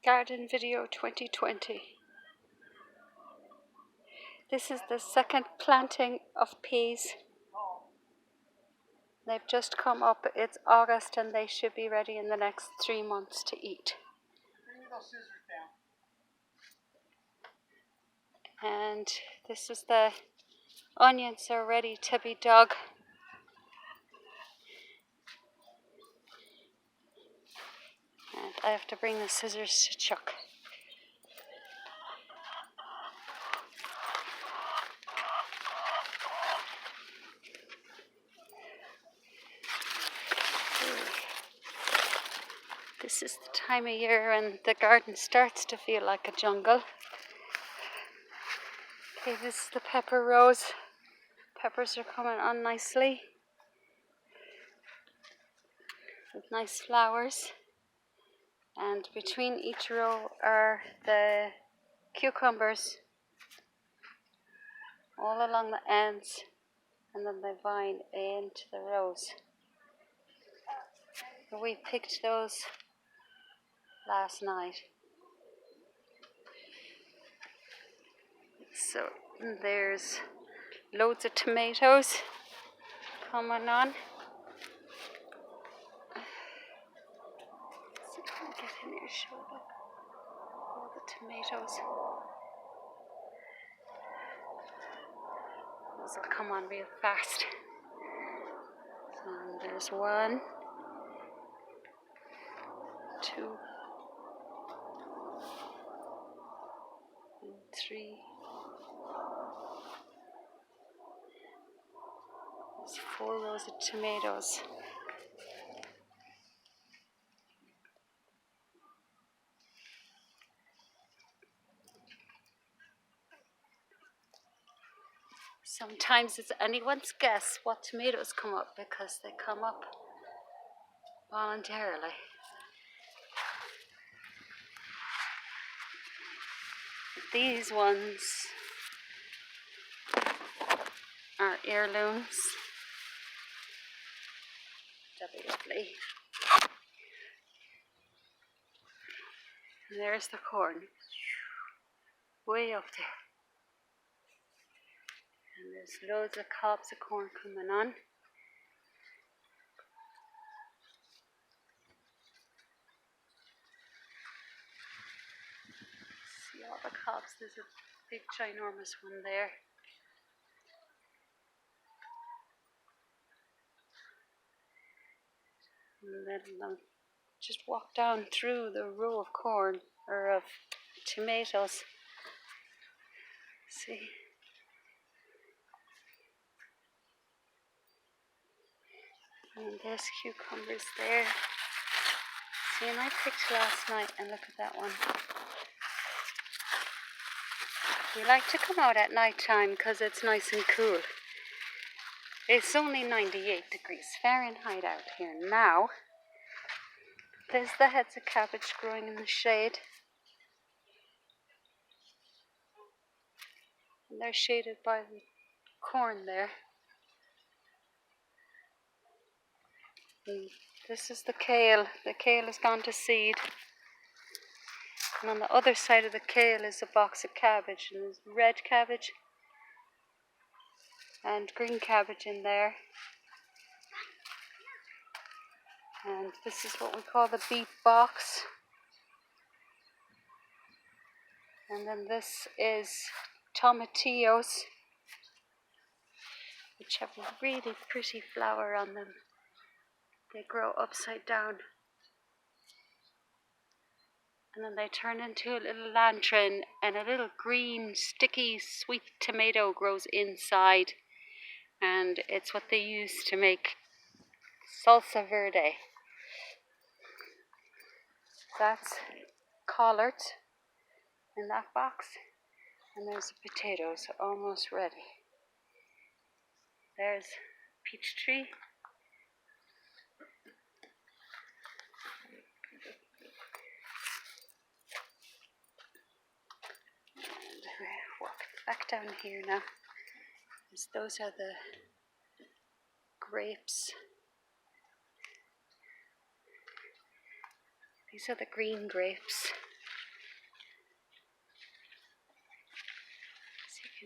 Garden Video 2020. This is the second planting of peas. They've just come up. It's August and they should be ready in the next 3 months to eat. Bring me those scissors down. And this is the onions are ready to be dug. And I have to bring the scissors to Chuck. This is the time of year when the garden starts to feel like a jungle. Okay, this is the pepper rows. Peppers are coming on nicely with nice flowers. And between each row are the cucumbers all along the ends, and then they vine into the rows. We picked those last night. So there's loads of tomatoes coming on. Let's see if I can get in here, show them all the tomatoes. Those will come on real fast. So there's 1, 2, and 3. There's 4 rows of tomatoes. Sometimes it's anyone's guess what tomatoes come up because they come up voluntarily. These ones are heirlooms. They'll be lovely. And there's the corn, way up there. And there's loads of cobs of corn coming on. See all the cobs, there's a big ginormous one there. And then I'll just walk down through the row of corn, or of tomatoes. See? And there's cucumbers there. See, and I picked last night, and look at that one. We like to come out at night time because it's nice and cool. It's only 98 degrees Fahrenheit out here now. There's the heads of cabbage growing in the shade. And they're shaded by the corn there. And this is the kale. The kale has gone to seed. And on the other side of the kale is a box of cabbage. And there's red cabbage and green cabbage in there. And this is what we call the beet box. And then this is tomatillos, which have a really pretty flower on them. They grow upside down. And then they turn into a little lantern, and a little green, sticky, sweet tomato grows inside. And it's what they use to make salsa verde. That's collard in that box. And there's the potatoes almost ready. There's peach tree. And we walk back down here now. Those are the grapes. These are the green grapes.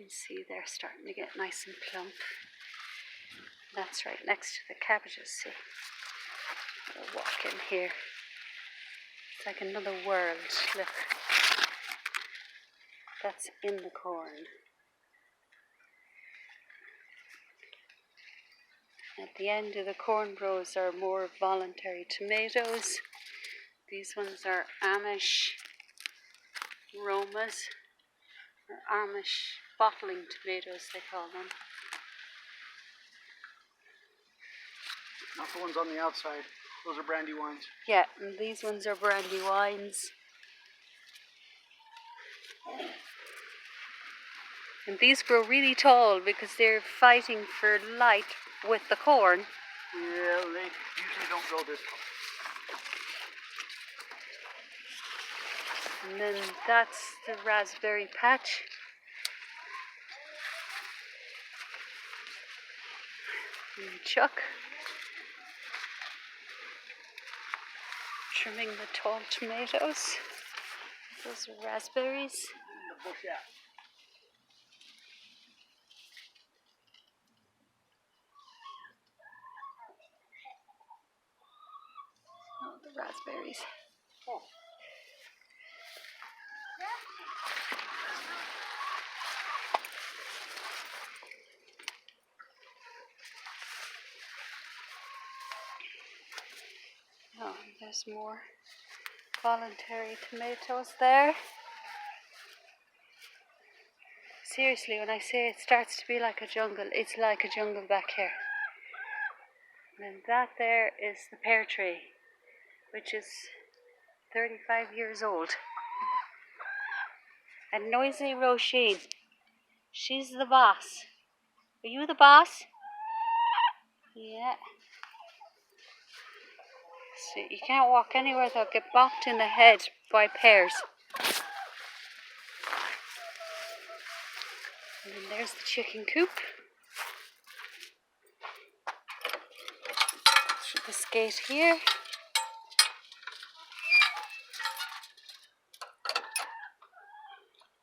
You can see they're starting to get nice and plump. That's right next to the cabbages, see? We'll walk in here. It's like another world, look. That's in the corn. At the end of the corn rows are more voluntary tomatoes. These ones are Amish Romas, or Amish bottling tomatoes they call them. Not the ones on the outside. Those are brandy wines. Yeah, and these ones are brandy wines. And these grow really tall because they're fighting for light with the corn. Yeah, they usually don't grow this tall. And then that's the raspberry patch. And Chuck trimming the tall tomatoes. Those are raspberries. The bush out. Oh, the raspberries. Oh. Oh, there's more voluntary tomatoes there. Seriously, when I say it starts to be like a jungle, it's like a jungle back here. And that there is the pear tree, which is 35 years old. And Noisy Roisin, she's the boss. Are you the boss? Yeah. So you can't walk anywhere without get bopped in the head by pears. And then there's the chicken coop. Through this gate here.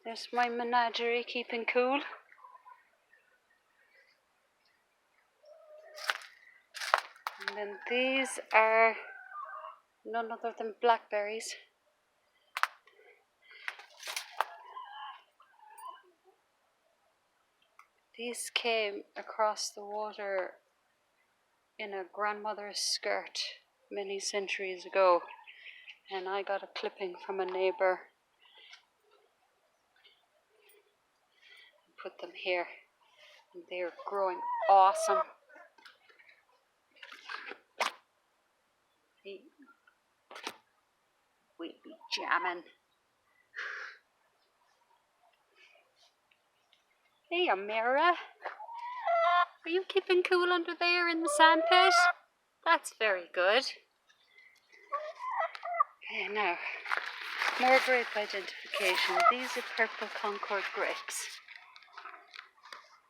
There's my menagerie keeping cool. And then these are none other than blackberries. These came across the water in a grandmother's skirt many centuries ago, and I got a clipping from a neighbour and put them here, and they're growing awesome. See, we'll be jamming. Hey, Amira. Are you keeping cool under there in the sandpit? That's very good. Okay, now, more grape identification. These are purple Concord grapes.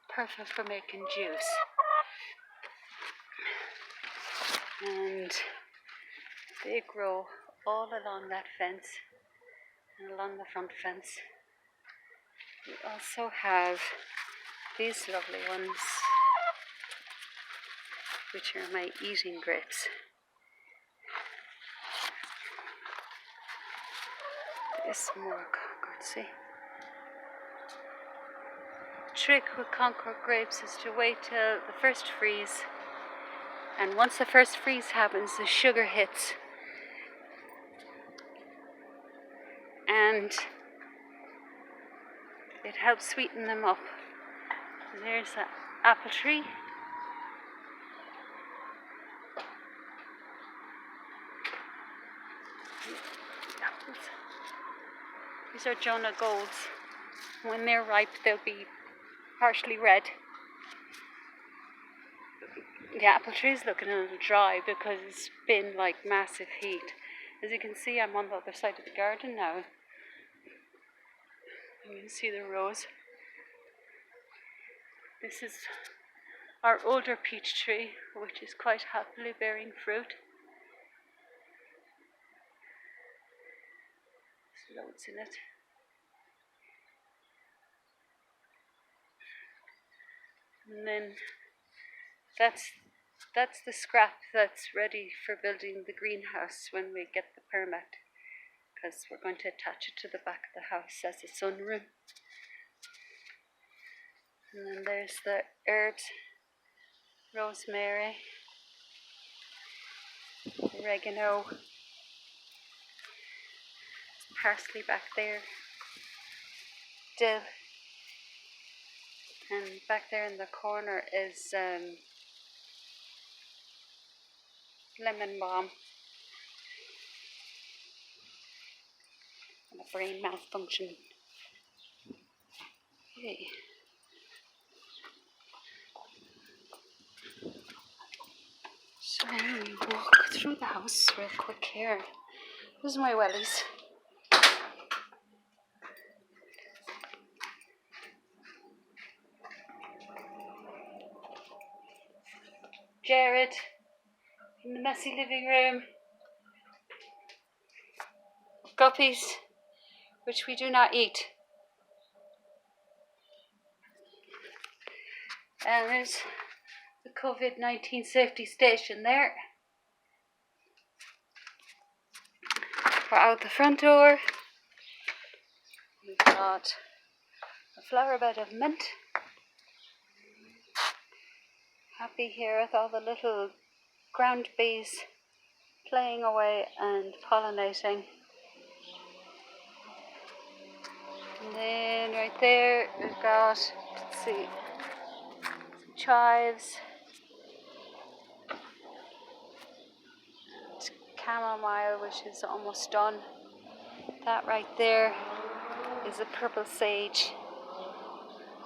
Perfect for making juice. And they grow all along that fence and along the front fence. We also have these lovely ones, which are my eating grapes. There's more Concord, see? The trick with Concord grapes is to wait till the first freeze, and once the first freeze happens, the sugar hits, and it helps sweeten them up. There's an apple tree. Apples. These are Jonah Golds. When they're ripe, they'll be partially red. The apple tree is looking a little dry because it's been like massive heat. As you can see, I'm on the other side of the garden now. You can see the rows. This is our older peach tree, which is quite happily bearing fruit. There's loads in it. And then that's the scrap that's ready for building the greenhouse when we get the permit, because we're going to attach it to the back of the house as a sunroom. And then there's the herbs, rosemary, oregano, parsley back there, dill, and back there in the corner is lemon balm. And a brain malfunction. Okay. So let me walk through the house real quick here. Here's my wellies. Jared in the messy living room. Guppies, which we do not eat. And there's the COVID-19 safety station there. We're out the front door. We've got a flower bed of mint. Happy here with all the little ground bees playing away and pollinating. And then right there we've got, let's see, some chives, and chamomile, which is almost done. That right there is a purple sage,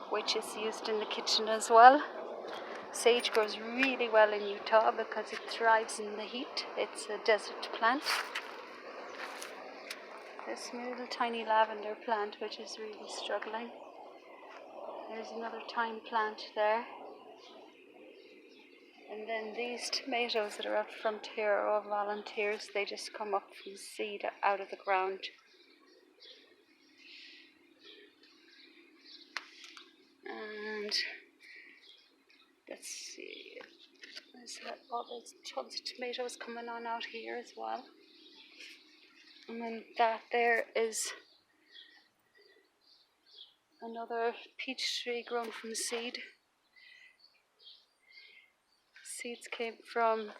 which is used in the kitchen as well. Sage grows really well in Utah because it thrives in the heat. It's a desert plant. This little tiny lavender plant, which is really struggling. There's another thyme plant there. And then these tomatoes that are up front here are all volunteers. They just come up from seed out of the ground. And let's see, there's tons of tomatoes coming on out here as well. And then that there is another peach tree grown from seed. Seeds came from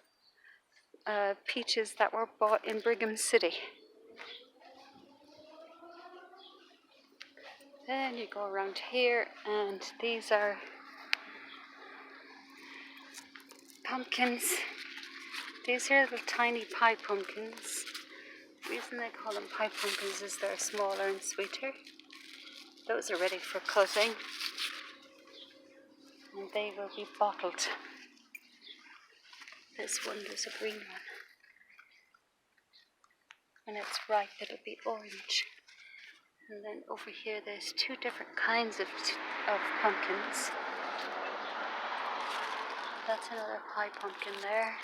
peaches that were bought in Brigham City. Then you go around here, and these are pumpkins. These are little tiny pie pumpkins. The reason they call them pie pumpkins is they're smaller and sweeter. Those are ready for cutting, and they will be bottled. This one, there's a green one. When it's ripe, it'll be orange. And then over here, there's two different kinds of pumpkins. That's another pie pumpkin there.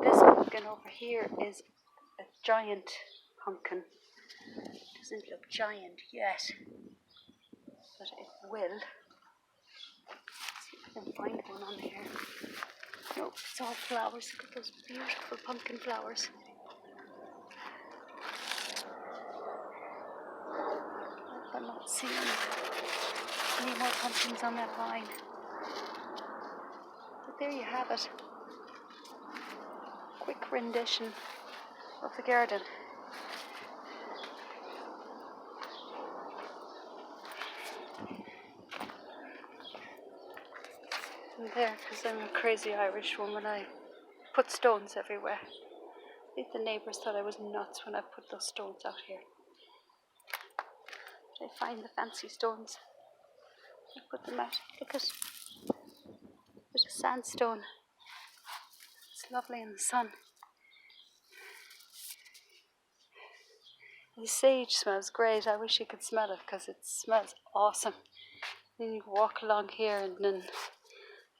This pumpkin over here is a giant pumpkin. It doesn't look giant yet, but it will. Let's see if I can find one on here. Nope, it's all flowers. Look at those beautiful pumpkin flowers. I'm not seeing any more pumpkins on that vine. But there you have it. Quick rendition of the garden. And there, because I'm a crazy Irish woman, I put stones everywhere. I think the neighbours thought I was nuts when I put those stones out here. But I find the fancy stones. I put them out. Look at there's a sandstone. It's lovely in the sun. The sage smells great. I wish you could smell it because it smells awesome. Then you walk along here and then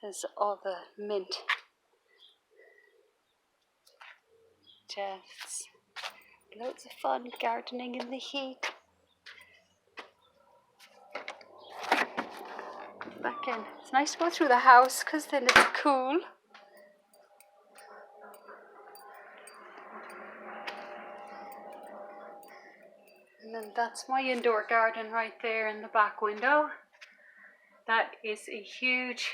there's all the mint. Just loads of fun gardening in the heat. back in. It's nice to go through the house because then it's cool. And then that's my indoor garden right there in the back window. That is a huge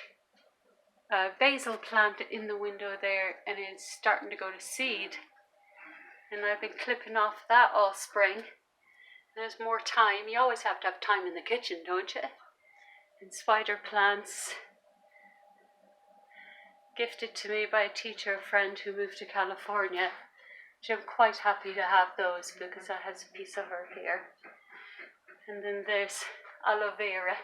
basil plant in the window there, and it's starting to go to seed. And I've been clipping off that all spring. There's more time. You always have to have time in the kitchen, don't you? And spider plants, gifted to me by a teacher friend who moved to California, which I'm quite happy to have those because that has a piece of her here. And then there's aloe vera.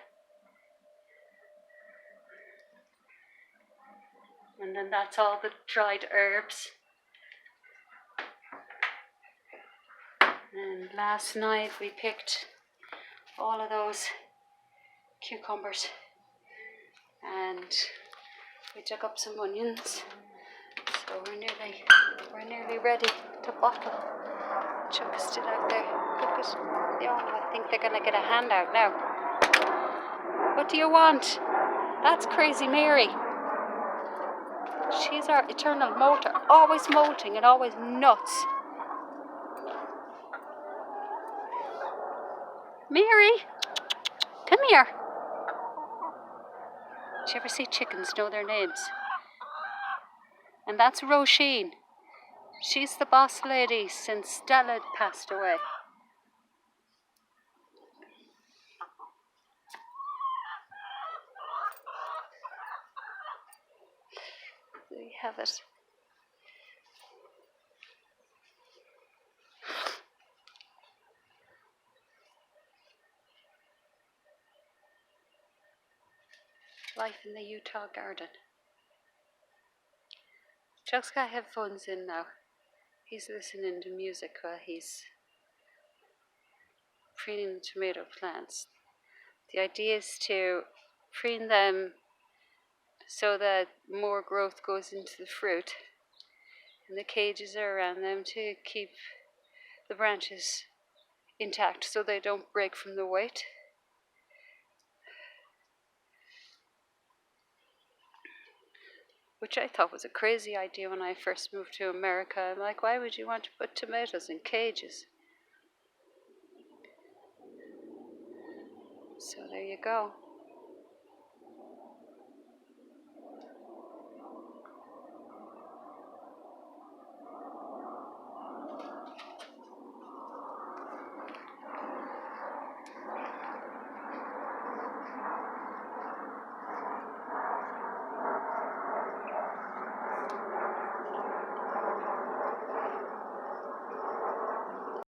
And then that's all the dried herbs. And last night we picked all of those cucumbers and we dug up some onions. So we're nearly ready to bottle. Chuck is still out there. Look at, oh, I think they're gonna get a handout now. What do you want? That's Crazy Mary. She's our eternal moulter, always molting and always nuts. Mary, come here. Did you ever see chickens know their names? And that's Roisin. She's the boss lady since Stella had passed away. There you have it. Life in the Utah garden. Chuck's got headphones in now. He's listening to music while he's preening the tomato plants. The idea is to preen them so that more growth goes into the fruit, and the cages are around them to keep the branches intact so they don't break from the weight. Which I thought was a crazy idea when I first moved to America. I'm like, why would you want to put tomatoes in cages? So there you go.